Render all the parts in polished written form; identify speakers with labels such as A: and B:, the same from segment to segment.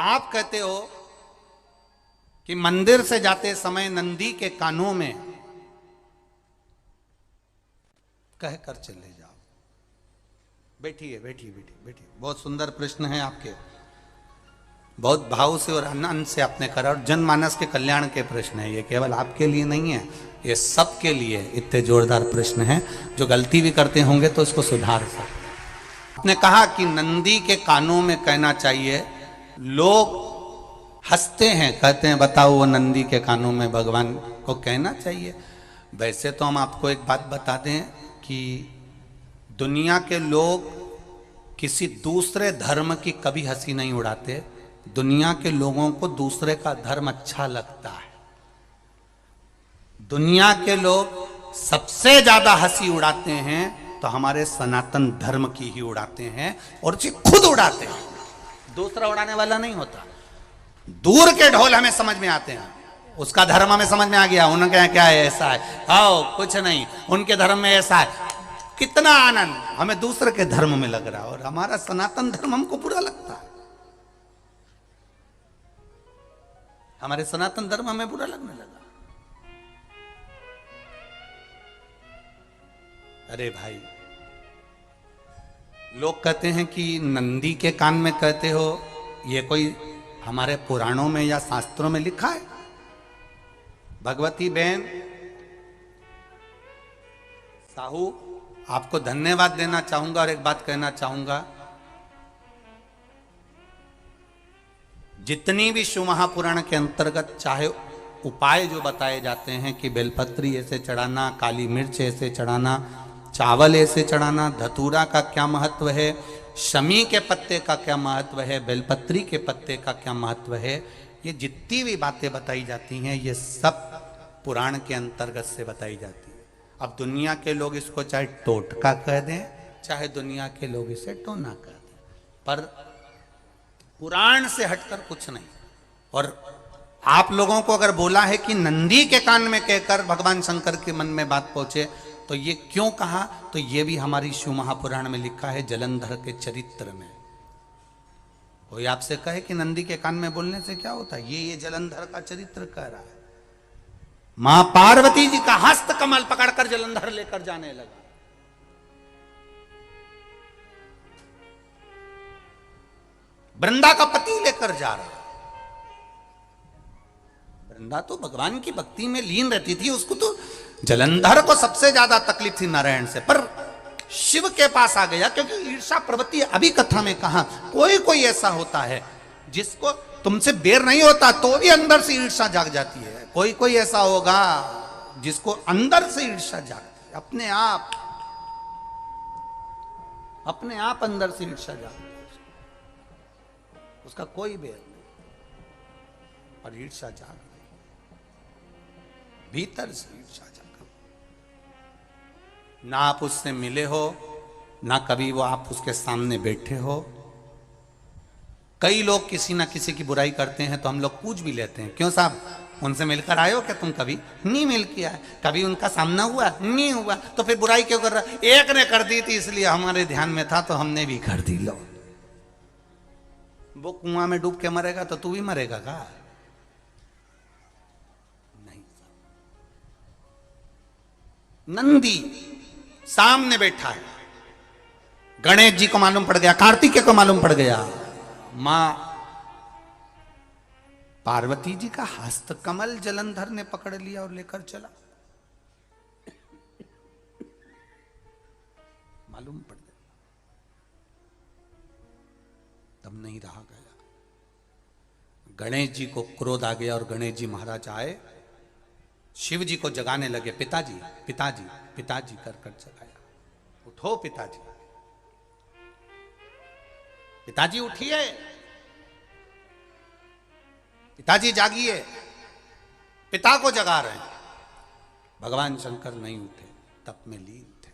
A: आप कहते हो कि मंदिर से जाते समय नंदी के कानों में कहकर चले जाओ। बैठिए बैठिए बैठिए बैठिए। बहुत सुंदर प्रश्न है आपके, बहुत भाव से और आनंद से आपने करा, और जनमानस के कल्याण के प्रश्न है ये, केवल आपके लिए नहीं है, ये सबके लिए इतने जोरदार प्रश्न हैं। जो गलती भी करते होंगे तो इसको सुधार सकते। आपने कहा कि नंदी के कानों में कहना चाहिए। लोग हंसते हैं, कहते हैं बताओ वो नंदी के कानों में भगवान को कहना चाहिए। वैसे तो हम आपको एक बात बता दें कि दुनिया के लोग किसी दूसरे धर्म की कभी हंसी नहीं उड़ाते। दुनिया के लोगों को दूसरे का धर्म अच्छा लगता है। दुनिया के लोग सबसे ज्यादा हंसी उड़ाते हैं तो हमारे सनातन धर्म की ही उड़ाते हैं, और उसे खुद उड़ाते हैं, दूसरा उड़ाने वाला नहीं होता। दूर के ढोल हमें समझ में आते हैं, उसका धर्म हमें समझ में आ गया, उनके यहाँ क्या है, ऐसा है, आओ कुछ नहीं, उनके धर्म में ऐसा है। कितना आनंद हमें दूसरे के धर्म में लग रहा है, और हमारा सनातन धर्म हमको बुरा लगता है। हमारे सनातन धर्म हमें बुरा लगने लगा। अरे भाई, लोग कहते हैं कि नंदी के कान में कहते हो, ये कोई हमारे पुराणों में या शास्त्रों में लिखा है? भगवती बहन साहू, आपको धन्यवाद देना चाहूंगा और एक बात कहना चाहूंगा। जितनी भी शिव महापुराण के अंतर्गत चाहे उपाय जो बताए जाते हैं कि बेलपत्री ऐसे चढ़ाना, काली मिर्च ऐसे चढ़ाना, चावल ऐसे चढ़ाना, धतूरा का क्या महत्व है, शमी के पत्ते का क्या महत्व है, बेलपत्री के पत्ते का क्या महत्व है, ये जितनी भी बातें बताई जाती हैं ये सब पुराण के अंतर्गत से बताई जाती है। अब दुनिया के लोग इसको चाहे टोटका कह दें, चाहे दुनिया के लोग इसे टोना कह दें, पर पुराण से हटकर कुछ नहीं। और आप लोगों को अगर बोला है कि नंदी के कान में कहकर भगवान शंकर के मन में बात पहुंचे, तो ये क्यों कहा, तो ये भी हमारी शिव महापुराण में लिखा है, जलंधर के चरित्र में। कोई आपसे कहे कि नंदी के कान में बोलने से क्या होता है, ये जलंधर का चरित्र कह रहा है। मां पार्वती जी का हस्त कमल पकड़कर जलंधर लेकर जाने लगा। वृंदा का पति लेकर जा रहा। वृंदा तो भगवान की भक्ति में लीन रहती थी, उसको तो जलंधर को सबसे ज्यादा तकलीफ थी नारायण से, पर शिव के पास आ गया, क्योंकि ईर्षा प्रवृत्ति अभी कथा में कहा, कोई कोई ऐसा होता है जिसको तुमसे बेर नहीं होता तो भी अंदर से ईर्षा जाग जाती है। कोई कोई ऐसा होगा जिसको अंदर से ईर्षा जागती है, अपने आप अंदर से ईर्षा जागती है, उसका कोई बेर नहीं, और ईर्षा जाग गई, भीतर से ईर्षा जाग। ना आप उससे मिले हो, ना कभी वो आप उसके सामने बैठे हो। कई लोग किसी ना किसी की बुराई करते हैं तो हम लोग पूछ भी लेते हैं, क्यों साहब उनसे मिलकर आए हो क्या तुम? कभी नहीं मिल किया है, कभी उनका सामना हुआ नहीं हुआ, तो फिर बुराई क्यों कर रहा? एक ने कर दी थी इसलिए हमारे ध्यान में था तो हमने भी कर दी। लो, वो कुआं में डूब के मरेगा तो तू भी मरेगा का? नहीं। नंदी सामने बैठा है, गणेश जी को मालूम पड़ गया, कार्तिकेय को मालूम पड़ गया, मां पार्वती जी का हस्तकमल जलंधर ने पकड़ लिया और लेकर चला। मालूम पड़ गया, तब नहीं रहा गया। गणेश जी को क्रोध आ गया और गणेश जी महाराज आए, शिव जी को जगाने लगे। पिताजी पिताजी पिताजी कर कर जगाया। उठो पिताजी, पिताजी उठिए, पिताजी जागिए। पिता को जगा रहे हैं। भगवान शंकर नहीं उठे, तप में लीन थे।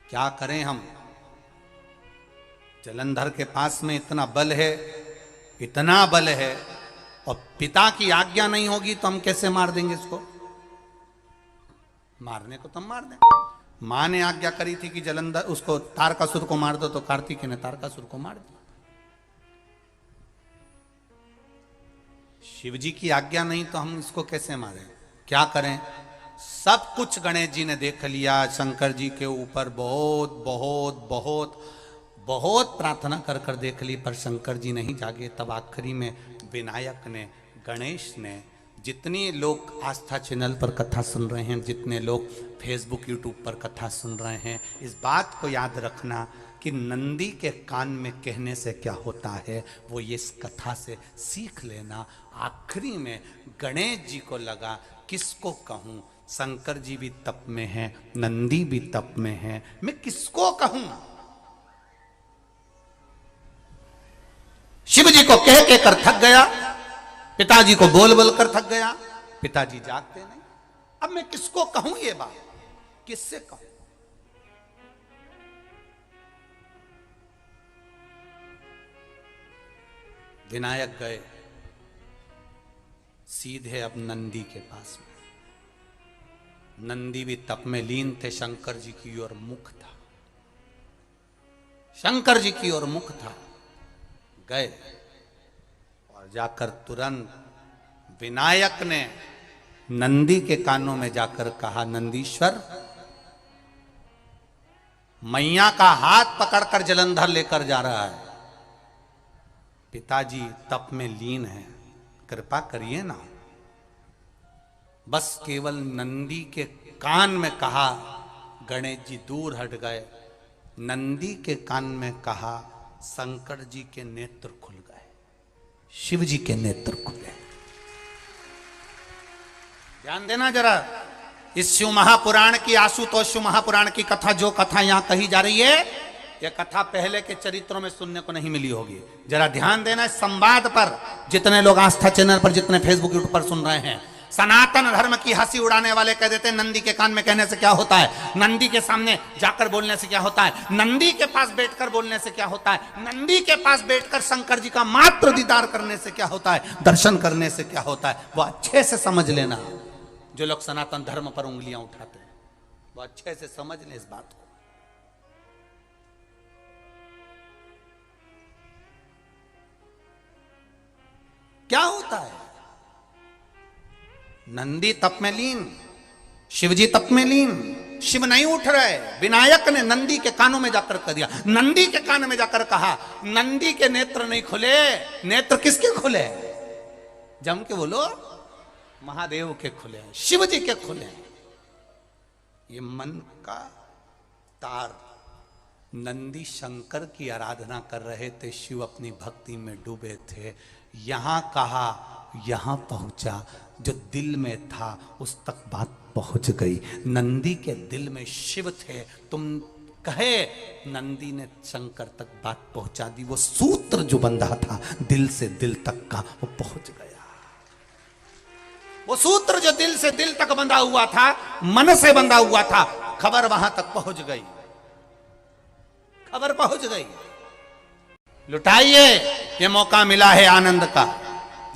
A: क्या करें हम? जलंधर के पास में इतना बल है, इतना बल है, और पिता की आज्ञा नहीं होगी तो हम कैसे मार देंगे इसको? मारने को तो हम मार दें। मां ने आज्ञा करी थी कि जलंधर उसको तारकासुर को मार दो, तो कार्तिकेय ने तारकासुर को मार दिया। शिव जी की आज्ञा नहीं तो हम इसको कैसे मारें? क्या करें? सब कुछ गणेश जी ने देख लिया, शंकर जी के ऊपर बहुत बहुत बहुत बहुत प्रार्थना कर कर देख ली, पर शंकर जी नहीं जागे। तब आखिरी में विनायक ने, गणेश ने, जितने लोग आस्था चैनल पर कथा सुन रहे हैं, जितने लोग फेसबुक यूट्यूब पर कथा सुन रहे हैं, इस बात को याद रखना कि नंदी के कान में कहने से क्या होता है वो ये इस कथा से सीख लेना। आखिरी में गणेश जी को लगा किसको कहूँ, शंकर जी भी तप में हैं, नंदी भी तप में हैं, मैं किसको कहूँ? शिव जी को कह के कर थक गया, पिताजी को बोल बोल कर थक गया, पिताजी जागते नहीं। अब मैं किसको कहूं ये बात, किससे कहूं? विनायक गए सीधे अब नंदी के पास में। नंदी भी तप में लीन थे, शंकर जी की ओर मुख था, शंकर जी की ओर मुख था। गए और जाकर तुरंत विनायक ने नंदी के कानों में जाकर कहा, नंदीश्वर, मैया का हाथ पकड़कर जलंधर लेकर जा रहा है, पिताजी तप में लीन है, कृपा करिए ना। बस केवल नंदी के कान में कहा, गणेश जी दूर हट गए। नंदी के कान में कहा, शंकर जी के नेत्र खुल गए, शिव जी के नेत्र खुले। ध्यान देना जरा, इस शिव महापुराण की, आशुतोष शिव महापुराण की कथा, जो कथा यहां कही जा रही है, यह कथा पहले के चरित्रों में सुनने को नहीं मिली होगी। जरा ध्यान देना इस संवाद पर, जितने लोग आस्था चैनल पर, जितने फेसबुक यूट्यूब पर सुन रहे हैं। सनातन धर्म की हंसी उड़ाने वाले कह देते हैं नंदी के कान में कहने से क्या होता है, नंदी के सामने जाकर बोलने से क्या होता है, नंदी के पास बैठकर बोलने से क्या होता है, नंदी के पास बैठकर शंकर जी का मात्र दीदार करने से क्या होता है, दर्शन करने से क्या होता है। वो अच्छे से समझ लेना, जो लोग सनातन धर्म पर उंगलियां उठाते हैं वो अच्छे से समझ लें इस बात को। क्या होता है, नंदी तप में लीन, शिवजी तप में लीन, शिव नहीं उठ रहे। विनायक ने नंदी के कानों में जाकर कह दिया, नंदी के कान में जाकर कहा, नंदी के नेत्र नहीं खुले। नेत्र किसके खुले? जम के बोलो, महादेव के खुले, शिव जी के खुले। ये मन का तार। नंदी शंकर की आराधना कर रहे थे, शिव अपनी भक्ति में डूबे थे। यहां कहा, यहां पहुंचा, जो दिल में था उस तक बात पहुंच गई। नंदी के दिल में शिव थे, तुम कहे, नंदी ने शंकर तक बात पहुंचा दी। वो सूत्र जो बंधा था दिल से दिल तक का, वो पहुंच गया। वो सूत्र जो दिल से दिल तक बंधा हुआ था, मन से बंधा हुआ था, खबर वहां तक पहुंच गई, खबर पहुंच गई। लुटाइए, ये मौका मिला है आनंद का,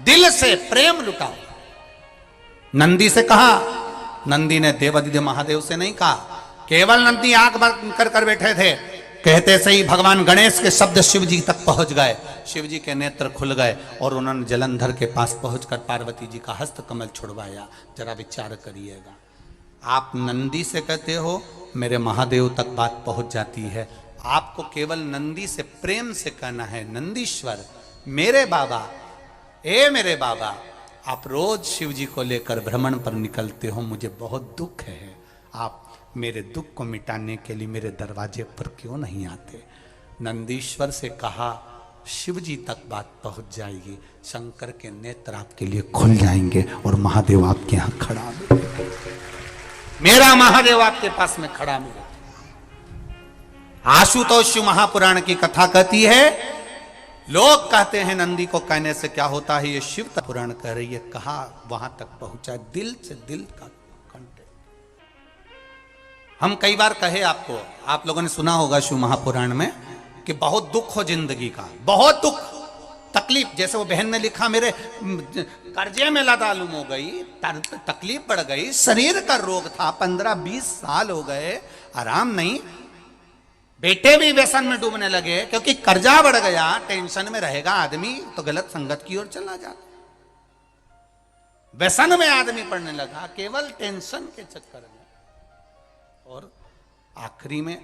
A: दिल से प्रेम लुटाओ। नंदी से कहा, नंदी ने देवादिदेव महादेव से नहीं कहा। केवल नंदी आंख बंद कर कर बैठे थे, कहते से ही भगवान गणेश के शब्द शिव जी तक पहुंच गए। शिव जी के नेत्र खुल गए और उन्होंने जलंधर के पास पहुंचकर पार्वती जी का हस्त कमल छुड़वाया। जरा विचार करिएगा, आप नंदी से कहते हो मेरे महादेव तक बात पहुंच जाती है। आपको केवल नंदी से प्रेम से कहना है, नंदीश्वर, मेरे बाबा, ए मेरे बाबा, आप रोज शिव जी को लेकर भ्रमण पर निकलते हो, मुझे बहुत दुख है, आप मेरे दुख को मिटाने के लिए मेरे दरवाजे पर क्यों नहीं आते? नंदीश्वर से कहा, शिव जी तक बात पहुंच जाएगी, शंकर के नेत्र आपके लिए खुल जाएंगे और महादेव आपके यहां खड़ा मिलेगा, मेरा महादेव आपके पास में खड़ा मिलेगा। आशुतोष शिव महापुराण की कथा कहती है, लोग कहते हैं नंदी को कहने से क्या होता है, ये शिव पुराण कह रही है, कहा वहां तक पहुंचा, दिल से दिल का कंटेक्ट। हम कई बार कहे आपको, आप लोगों ने सुना होगा शिव महापुराण में कि बहुत दुख हो जिंदगी का, बहुत दुख तकलीफ। जैसे वो बहन ने लिखा, मेरे कर्जे में लदालूम हो गई, तकलीफ बढ़ गई, शरीर का रोग था, 15-20 साल हो गए, आराम नहीं, बेटे भी व्यसन में डूबने लगे क्योंकि कर्जा बढ़ गया। टेंशन में रहेगा आदमी तो गलत संगत की ओर चला जाता। व्यसन में आदमी पड़ने लगा, केवल टेंशन के चक्कर में। और आखिरी में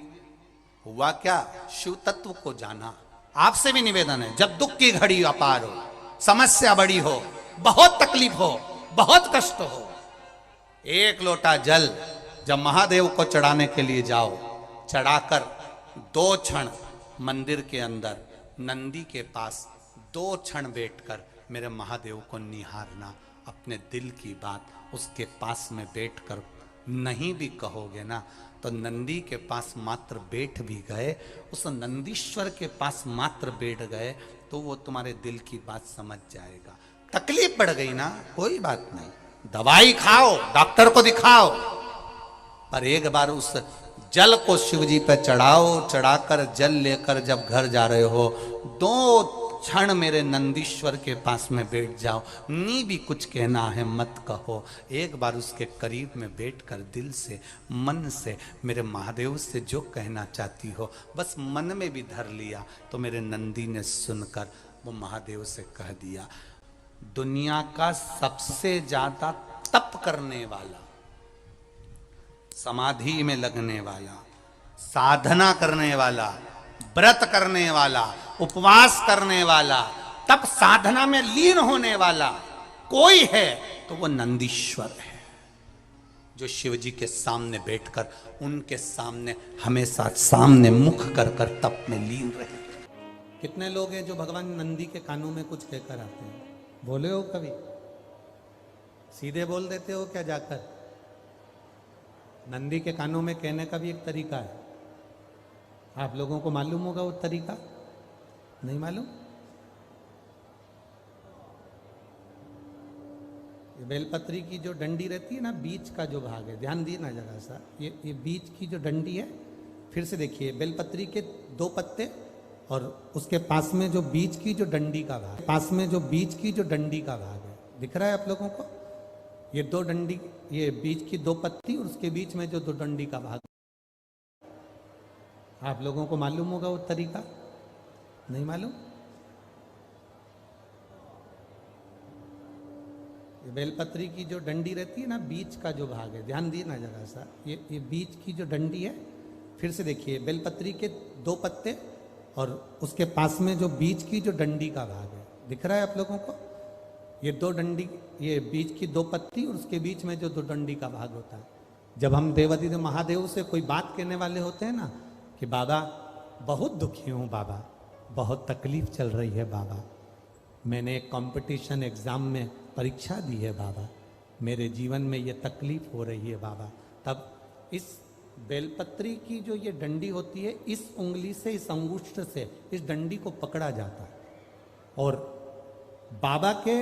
A: हुआ क्या? शिव तत्व को जाना। आपसे भी निवेदन है, जब दुख की घड़ी अपार हो, समस्या बड़ी हो, बहुत तकलीफ हो, बहुत कष्ट हो, एक लोटा जल जब महादेव को चढ़ाने के लिए जाओ, चढ़ाकर 2 क्षण मंदिर के अंदर नंदी के पास 2 क्षण बैठकर मेरे महादेव को निहारना। अपने दिल की बात उसके पास में बैठकर नहीं भी कहोगे ना, तो नंदी के पास मात्र बैठ भी गए, उस नंदीश्वर के पास मात्र बैठ गए, तो वो तुम्हारे दिल की बात समझ जाएगा। तकलीफ बढ़ गई ना, कोई बात नहीं, दवाई खाओ, डॉक्टर को दिखाओ, पर एक बार उस जल को शिव जी पे चढ़ाओ। चढ़ाकर जल लेकर जब घर जा रहे हो, 2 क्षण मेरे नंदीश्वर के पास में बैठ जाओ। नी भी कुछ कहना है मत कहो, एक बार उसके करीब में बैठकर दिल से, मन से मेरे महादेव से जो कहना चाहती हो, बस मन में भी धर लिया, तो मेरे नंदी ने सुनकर वो महादेव से कह दिया, दुनिया का सबसे ज्यादा तप करने वाला, समाधि में लगने वाला, साधना करने वाला, व्रत करने वाला, उपवास करने वाला, तप साधना में लीन होने वाला कोई है तो वो नंदीश्वर है, जो शिव जी के सामने बैठकर उनके सामने हमेशा सामने मुख कर कर तप में लीन रहे। कितने लोग हैं जो भगवान नंदी के कानों में कुछ कहकर आते हैं? बोले हो कभी? सीधे बोल देते हो क्या जाकर? नंदी के कानों में कहने का भी एक तरीका है, आप लोगों को मालूम होगा वो तरीका? नहीं मालूम? ये बेलपत्री की जो डंडी रहती है ना, बीच का जो भाग है, ध्यान दिए ना जरा सा, ये बीच की जो डंडी है, फिर से देखिए, बेलपत्री के 2 पत्ते और उसके पास में जो बीच की जो डंडी का भाग, पास में जो बीच की जो डंडी का भाग है, दिख रहा है आप लोगों को? ये 2 डंडी, ये बीच की 2 पत्ती और उसके बीच में जो 2 डंडी का भाग, आप लोगों को मालूम होगा वो तरीका? नहीं मालूम? ये बेलपत्री की जो डंडी रहती है ना, बीच का जो भाग है, ध्यान दिए ना जरा सा, ये बीच की जो डंडी है, फिर से देखिए, बेलपत्री के 2 पत्ते और उसके पास में जो बीच की जो डंडी का भाग है, दिख रहा है आप लोगों को? ये 2 डंडी, ये बीच की 2 पत्ती और उसके बीच में जो 2 डंडी का भाग होता है। जब हम देवाधिदेव महादेव से कोई बात कहने वाले होते हैं ना, कि बाबा बहुत दुखी हूँ, बाबा बहुत तकलीफ चल रही है, बाबा मैंने एक कंपटीशन एग्जाम में परीक्षा दी है, बाबा मेरे जीवन में ये तकलीफ हो रही है, बाबा, तब इस बेलपत्री की जो ये डंडी होती है, इस उंगली से, इस अंगुष्ठ से इस डंडी को पकड़ा जाता है और बाबा के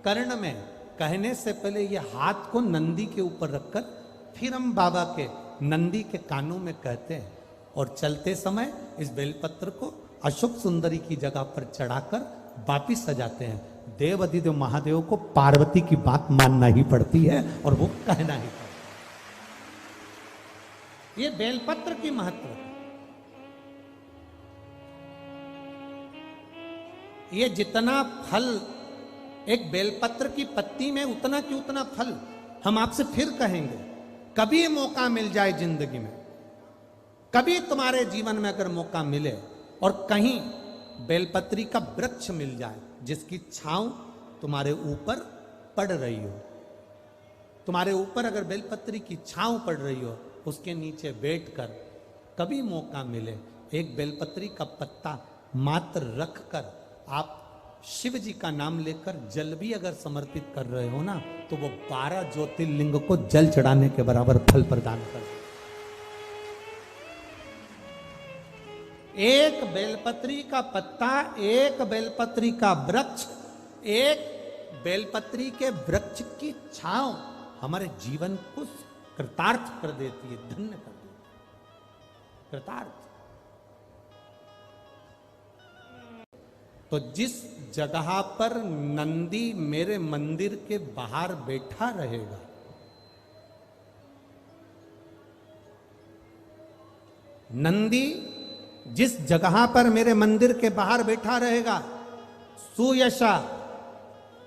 A: कर्ण में कहने से पहले ये हाथ को नंदी के ऊपर रखकर फिर हम बाबा के नंदी के कानों में कहते हैं और चलते समय इस बेलपत्र को अशोक सुंदरी की जगह पर चढ़ाकर वापिस सजाते हैं। देव अधिदेव महादेव को पार्वती की बात मानना ही पड़ती है और वो कहना ही पड़ता है। ये बेलपत्र की महत्व है। ये जितना फल एक बेलपत्र की पत्ती में, उतना की उतना फल हम आपसे फिर कहेंगे। कभी मौका मिल जाए जिंदगी में, कभी तुम्हारे जीवन में अगर मौका मिले और कहीं बेलपत्री का वृक्ष मिल जाए जिसकी छांव तुम्हारे ऊपर पड़ रही हो, तुम्हारे ऊपर अगर बेलपत्री की छांव पड़ रही हो, उसके नीचे बैठकर कभी मौका मिले, एक बेलपत्री का पत्ता मात्र रखकर आप शिव जी का नाम लेकर जल भी अगर समर्पित कर रहे हो ना, तो वो 12 ज्योतिर्लिंग को जल चढ़ाने के बराबर फल प्रदान कर। एक बेलपत्री का पत्ता, एक बेलपत्री का वृक्ष, एक बेलपत्री के वृक्ष की छांव हमारे जीवन को कृतार्थ कर देती है, धन्य कर देती है, कृतार्थ। तो जिस जगह पर नंदी मेरे मंदिर के बाहर बैठा रहेगा, नंदी जिस जगह पर मेरे मंदिर के बाहर बैठा रहेगा, सुयशा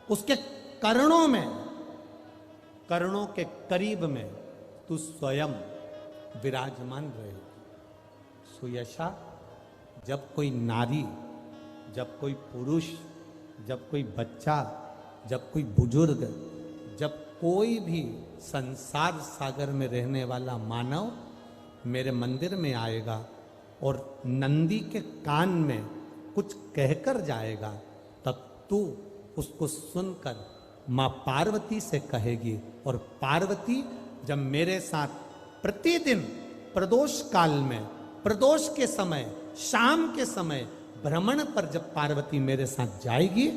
A: उसके कर्णों में कर्णों के करीब में तू स्वयं विराजमान रहे। सुयशा, जब कोई नारी, जब कोई पुरुष, जब कोई बच्चा, जब कोई बुजुर्ग, जब कोई भी संसार सागर में रहने वाला मानव मेरे मंदिर में आएगा और नंदी के कान में कुछ कहकर जाएगा, तब तू उसको सुनकर माँ पार्वती से कहेगी। और पार्वती जब मेरे साथ प्रतिदिन प्रदोष काल में, प्रदोष के समय, शाम के समय भ्रमण पर जब पार्वती मेरे साथ जाएगी,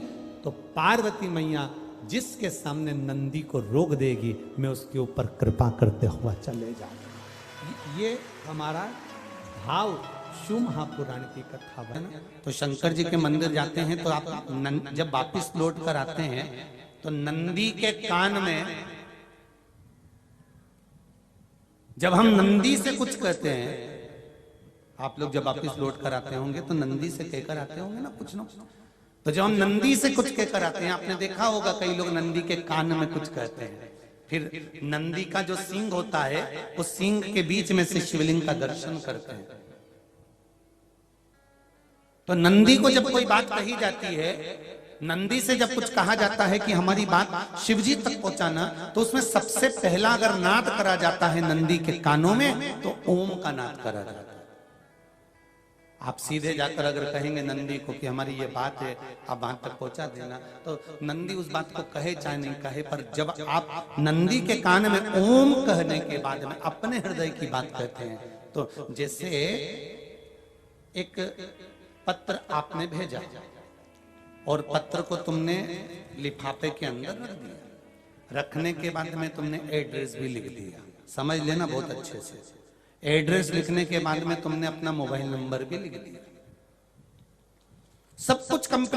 A: तो पार्वती मैया जिसके सामने नंदी को रोक देगी, मैं उसके ऊपर कृपा करते हुआ चले जाऊंगा। ये हमारा भाव शिव महापुराण की कथा बना। तो शंकर जी के मंदिर जाते हैं तो आप जब वापिस लौट कर आते हैं तो नंदी के कान में, जब हम नंदी से कुछ कहते हैं, आप लोग जब वापिस लौट कर आते होंगे तो नंदी से कहकर आते होंगे ना कुछ ना। तो जब हम नंदी से कुछ कहकर आते हैं, आपने देखा होगा कई लोग नंदी के कान में कुछ कहते हैं, फिर नंदी का जो सींग होता है उस सींग के बीच में से शिवलिंग का दर्शन करते हैं। तो नंदी को जब कोई बात कही जाती है, नंदी से जब कुछ कहा जाता है कि हमारी बात शिवजी तक पहुंचाना, तो उसमें सबसे पहला अगर नाद करा जाता है नंदी के कानों में, तो ओम का नाद करा जाता है। आप सीधे जाकर अगर कहेंगे नंदी को कि हमारी ये बात है, आप वहां तक पहुंचा देना, तो नंदी उस बात को कहे चाहे नहीं कहे, पर जब आप नंदी के कान में ओम कहने के बाद में अपने हृदय की बात कहते हैं, तो जैसे एक पत्र आपने भेजा और पत्र को तुमने लिफाफे के अंदर रख दिया, रखने के बाद में तुमने एड्रेस भी लिख दिया, समझ लेना बहुत अच्छे से। एड्रेस लिखने के बाद में तुमने अपना मोबाइल नंबर भी लिख दिया, सब कुछ कंप्लीट।